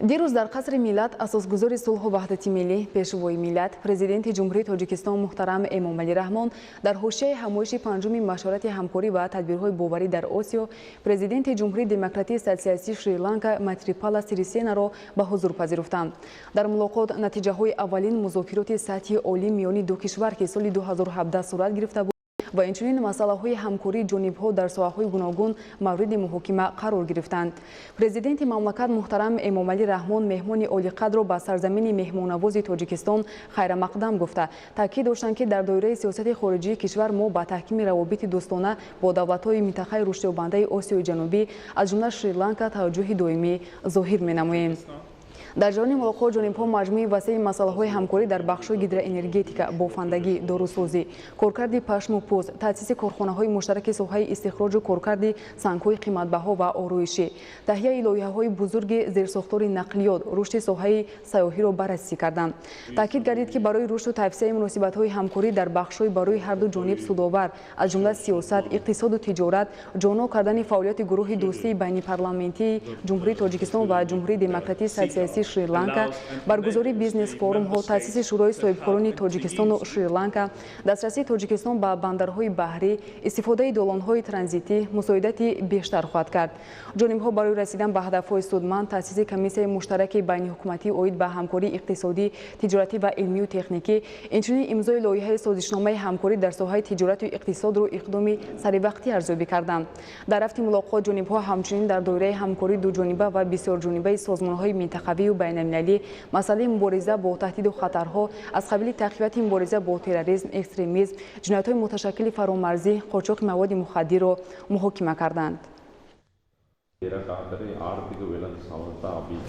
دیروز در قصر ملت اساسگزاری سلحو وحدتی ملی پشوی ملت پرزیدنتی جمهوری تاجیکستان محترم امامعلی رحمان در ҳошияи ҳамоиши панҷуми машварати ҳамкорӣ ва тадбирҳои боварӣ дар Осиё Президенти Ҷумҳурии Демократии Сотсиалистии Шри-Ланка Майтрипала Сирисенаро ба ҳузур пазируфтанд. Дар мулоқот натиҷаҳои аввалин музокироти сатҳи олӣ миёни ду кишвар ки соли 2017 сурат гирифта буд ва инчунин масъалаҳои ҳамкории ҷонибҳо дар соҳаҳои гуногун мавриди муҳокима қарор гирифтанд. Президенти мамлакат муҳтарам Эмомалӣ Раҳмон меҳмони олиқадро ба сарзамини меҳмоннавози Тоҷикистон хайрамақдам гуфта таъкид доштанд ки дар доираи сиёсати хориҷии кишвар мо ба таҳкими равобити дӯстона бо давлатҳои минтақаи рушдёбандаи Осиёи Ҷанубӣ аз ҷумла Шри-Ланка таваҷҷӯҳи доимӣ зоҳир менамоем. در جریان ملاقات ҷонибҳо маҷмӯи васеи масъалаҳои ҳамкорӣ дар бахшҳои гидроэнергетика, бофандагӣ, дорусозӣ, коркарди пашму пӯст, таъсиси корхонаҳои муштараки соҳаи истихроҷу коркарди сангҳои қиматбаҳо ва ороишӣ, таҳияи лоиҳаҳои бузурги зерсохтори нақлиёт, рушди соҳаи сайёҳиро баррасӣ карданд. таъкид гардид ки барои рушду тавсеяи муносибатҳои ҳамкорӣ дар бахшҳои барои ҳарду ҷониб судовар аз ҷумла сиёсат, иқтисоду тиҷорат, ҷоно кардани фаъолияти гурӯҳи дӯстии байнипарламентии Ҷумҳурии Тоҷикистон ва Ҷумҳурии Демократии Сотсиалистии Шри-Ланка, баргузори бизнес форумҳо, таъсиси шӯрои соҳибкорони Тоҷикистону Шри-Ланка, дастрасии Тоҷикистон ба бандарҳои баҳрӣ, истифодаи долонҳои транзитӣ, мусоидати бештар хоҳад кард. ҷонибҳо барои расидан ба ҳадафҳои судманд таъсиси комиссияи муштараки байниҳукуматӣ оид ба ҳамкории иқтисодӣ, тиҷоратӣ ва илмию техникӣ, инчунин имзои лоиҳаи созишномаи ҳамкорӣ дар соҳаи тиҷорату иқтисодро иқдоми саривақтӣ арзёбӣ карданд. дар рафти мулоқот ҷонибҳо ҳамчунин дар доираи ҳамкории дуҷониба ва бисёрҷонибаи созмонҳои минтақавию байналмилалӣ масъалаи мубориза бо таҳдиду хатарҳо аз қабили тақвияти мубориза бо терроризм, экстремизм, ҷиноятҳои муташаккили фаромарзӣ, қочоқи маводи мухаддирро муҳокима карданд.